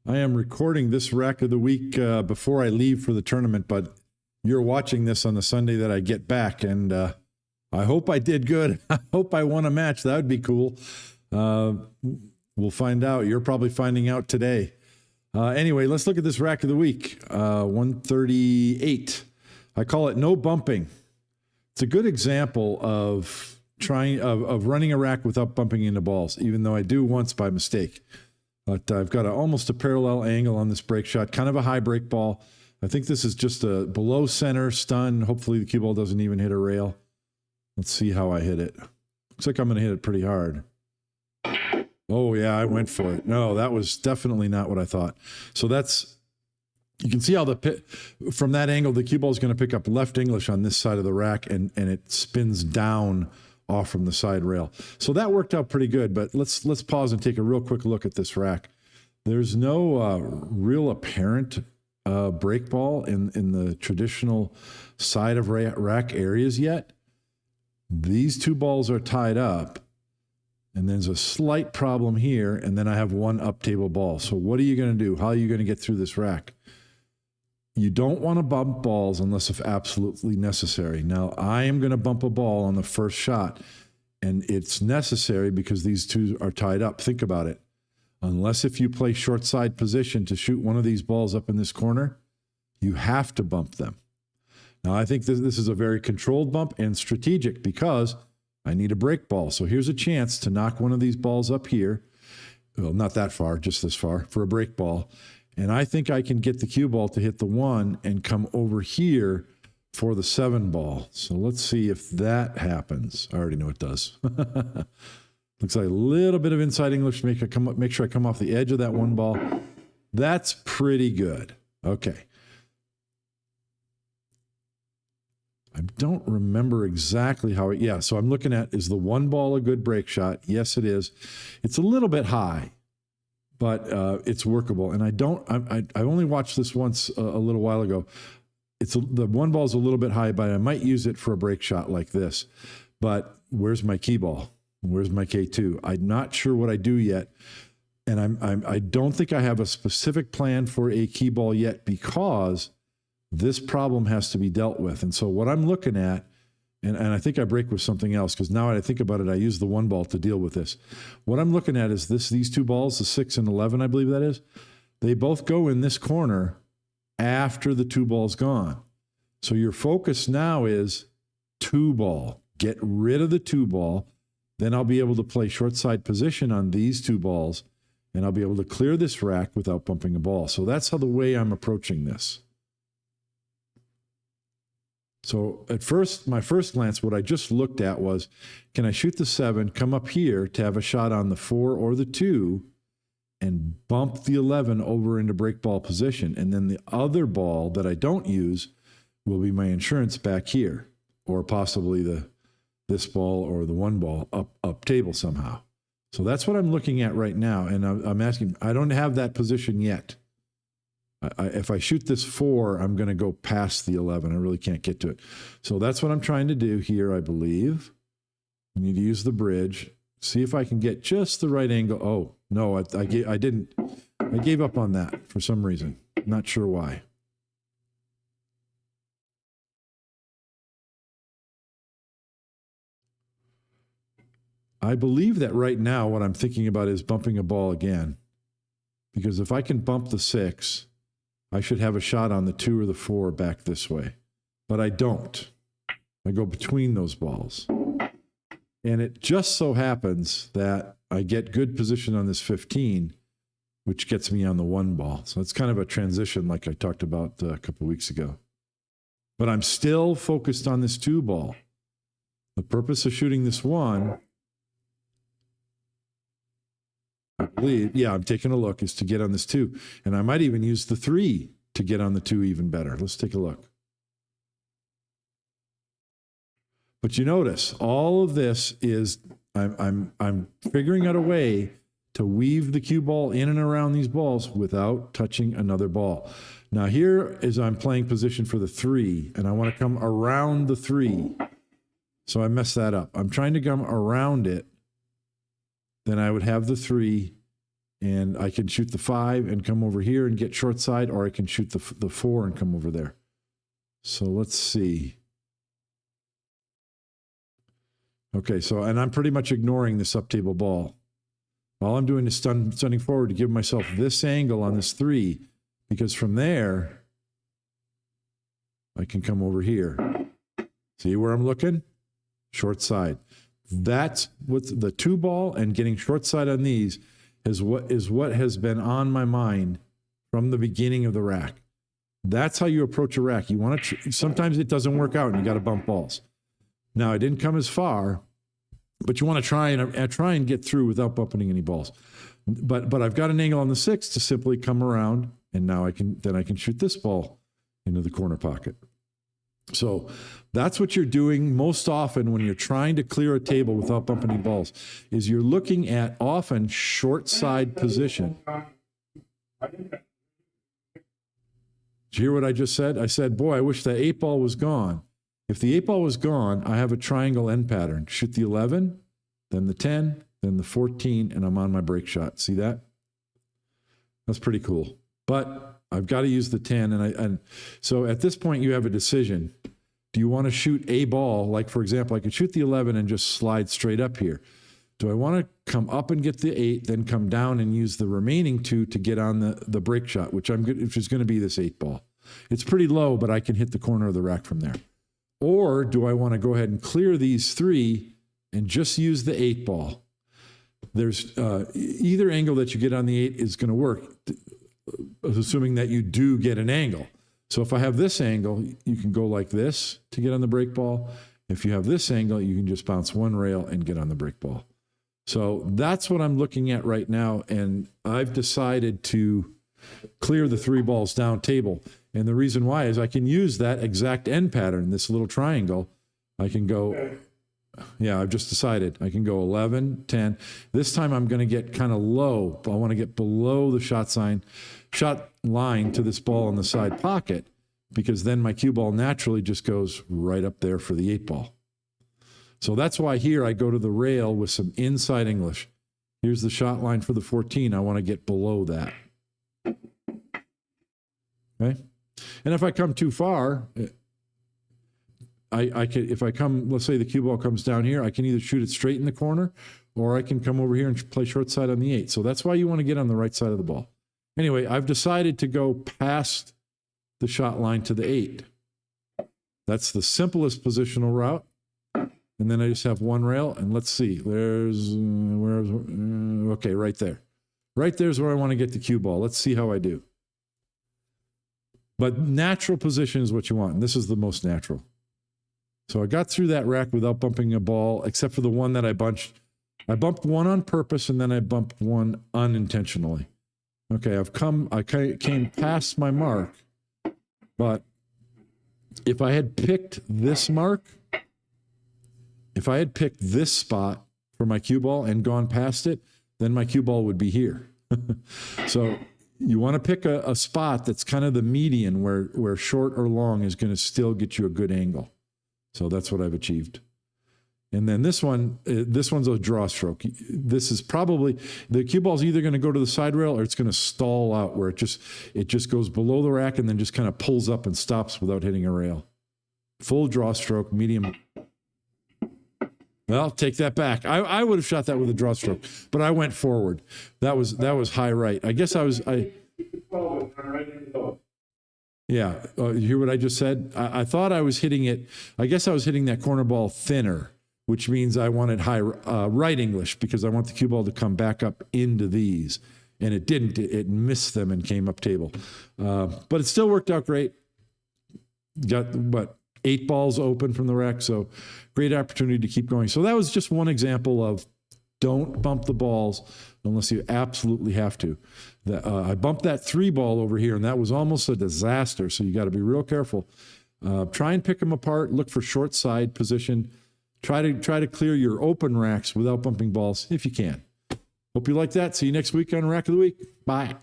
I am recording this rack of the week before I leave for the tournament, but you're watching this on the Sunday that I get back, and I hope I did good. I hope I won a match. That would be cool. We'll find out. You're probably finding out today. Anyway, let's look at this rack of the week. 138. I call it no bumping. It's a good example of running a rack without bumping into balls, even though I do once by mistake. But I've got almost a parallel angle on this break shot, kind of a high break ball. I think this is just a below center stun. Hopefully the cue ball doesn't even hit a rail. Let's see how I hit it. Looks like I'm going to hit it pretty hard. Oh, yeah, I went for it. No, that was definitely not what I thought. So you can see how from that angle, the cue ball is going to pick up left English on this side of the rack, and it spins down off from the side rail. So that worked out pretty good, but let's pause and take a real quick look at this rack. There's no real apparent break ball in the traditional side of rack areas yet. These two balls are tied up, and there's a slight problem here, and then I have one up table ball. So what are you going to do? How are you going to get through this rack? You don't want to bump balls unless if absolutely necessary. Now, I am going to bump a ball on the first shot, and it's necessary because these two are tied up. Think about it. Unless if you play short side position to shoot one of these balls up in this corner, you have to bump them. Now, I think this is a very controlled bump and strategic because I need a break ball. So here's a chance to knock one of these balls up here. Well, not that far, just this far, for a break ball. And I think I can get the cue ball to hit the 1 and come over here for the 7 ball. So let's see if that happens. I already know it does. Looks like a little bit of inside English to make sure I come off the edge of that 1 ball. That's pretty good. Okay. I don't remember exactly how it, yeah, so I'm looking at, is the 1 ball a good break shot? Yes, it is. It's a little bit high, but it's workable. And I only watched this once a little while ago. The 1 ball is a little bit high, but I might use it for a break shot like this. But where's my key ball? Where's my K2? I'm not sure what I do yet. And I don't think I have a specific plan for a key ball yet because this problem has to be dealt with. And so what I'm looking at, and I think I break with something else because now that I think about it, I use the 1 ball to deal with this. What I'm looking at is these 2 balls, the 6 and 11, I believe that is. They both go in this corner after the 2 ball's gone. So your focus now is 2 ball. Get rid of the 2 ball. Then I'll be able to play short side position on these 2 balls, and I'll be able to clear this rack without bumping a ball. So that's how the way I'm approaching this. So at first, my first glance, what I just looked at was, can I shoot the 7, come up here to have a shot on the 4 or the 2, and bump the 11 over into break ball position. And then the other ball that I don't use will be my insurance back here, or possibly this ball or the 1 ball up table somehow. So that's what I'm looking at right now. And I'm asking, I don't have that position yet. If I shoot this 4, I'm going to go past the 11. I really can't get to it. So that's what I'm trying to do here, I believe. I need to use the bridge. See if I can get just the right angle. Oh, no, I didn't. I gave up on that for some reason. Not sure why. I believe that right now what I'm thinking about is bumping a ball again. Because if I can bump the 6, I should have a shot on the 2 or the 4 back this way. But I don't. I go between those balls. And it just so happens that I get good position on this 15, which gets me on the 1 ball. So it's kind of a transition like I talked about a couple of weeks ago. But I'm still focused on this 2 ball. The purpose of shooting this 1, I believe, yeah, I'm taking a look, is to get on this 2. And I might even use the 3 to get on the 2 even better. Let's take a look. But you notice, all of this is, I'm figuring out a way to weave the cue ball in and around these balls without touching another ball. Now here is I'm playing position for the 3, and I want to come around the 3. So I messed that up. I'm trying to come around it. Then I would have the 3 And I can shoot the 5 and come over here and get short side, or I can shoot the 4 and come over there. So let's see. Okay, so, and I'm pretty much ignoring this up table ball. All I'm doing is stunning forward to give myself this angle on this 3, because from there, I can come over here. See where I'm looking? Short side. That's what the 2 ball and getting short side on these is what has been on my mind from the beginning of the rack. That's how you approach a rack. You want to, sometimes it doesn't work out and you got to bump balls. Now, I didn't come as far, but you want to try and get through without bumping any balls. But I've got an angle on the 6 to simply come around, and now I can shoot this ball into the corner pocket. So that's what you're doing most often when you're trying to clear a table without bumping any balls, is you're looking at often short side position. Did you hear what I just said? I said, boy, I wish the 8 ball was gone. If the 8 ball was gone, I have a triangle end pattern. Shoot the 11, then the 10, then the 14, and I'm on my break shot. See that? That's pretty cool. But I've got to use the 10. And so at this point, you have a decision. Do you want to shoot a ball? Like, for example, I could shoot the 11 and just slide straight up here. Do I want to come up and get the 8, then come down and use the remaining 2 to get on the break shot, which is going to be this 8 ball? It's pretty low, but I can hit the corner of the rack from there. Or do I want to go ahead and clear these 3 and just use the 8 ball? There's either angle that you get on the 8 is going to work, assuming that you do get an angle. So if I have this angle, you can go like this to get on the break ball. If you have this angle, you can just bounce 1 rail and get on the break ball. So that's what I'm looking at right now. And I've decided to clear the 3 balls down table. And the reason why is I can use that exact end pattern, this little triangle. I can go, yeah, I've just decided. I can go 11, 10. This time I'm going to get kind of low. I want to get below the shot line to this ball in the side pocket, because then my cue ball naturally just goes right up there for the 8 ball. So that's why here I go to the rail with some inside English. Here's the shot line for the 14. I want to get below that. Okay. And if I come too far, I can, if I come, let's say the cue ball comes down here, I can either shoot it straight in the corner, or I can come over here and play short side on the 8. So that's why you want to get on the right side of the ball. Anyway, I've decided to go past the shot line to the 8. That's the simplest positional route. And then I just have 1 rail, and let's see, there's, okay, right there. Right there's where I want to get the cue ball. Let's see how I do. But natural position is what you want, and this is the most natural. So I got through that rack without bumping a ball, except for the one that I bunched. I bumped 1 on purpose, and then I bumped 1 unintentionally. Okay, I came past my mark, but if I had picked this mark, if I had picked this spot for my cue ball and gone past it, then my cue ball would be here. So you want to pick a spot that's kind of the median where short or long is going to still get you a good angle. So that's what I've achieved. And then this one's a draw stroke. This is probably, the cue ball's either going to go to the side rail or it's going to stall out where it just goes below the rack and then just kind of pulls up and stops without hitting a rail. Full draw stroke, medium. Well, take that back. I would have shot that with a draw stroke, but I went forward. That was high right. I guess yeah. You hear what I just said? I thought I was hitting it. I guess I was hitting that corner ball thinner, which means I wanted high right English because I want the cue ball to come back up into these. And it didn't. It missed them and came up table. But it still worked out great. Got, 8 balls open from the rack, so great opportunity to keep going. So that was just one example of don't bump the balls unless you absolutely have to. I bumped that 3 ball over here, and that was almost a disaster, so you got to be real careful. Try and pick them apart. Look for short side position. Try to clear your open racks without bumping balls if you can. Hope you like that. See you next week on Rack of the Week. Bye.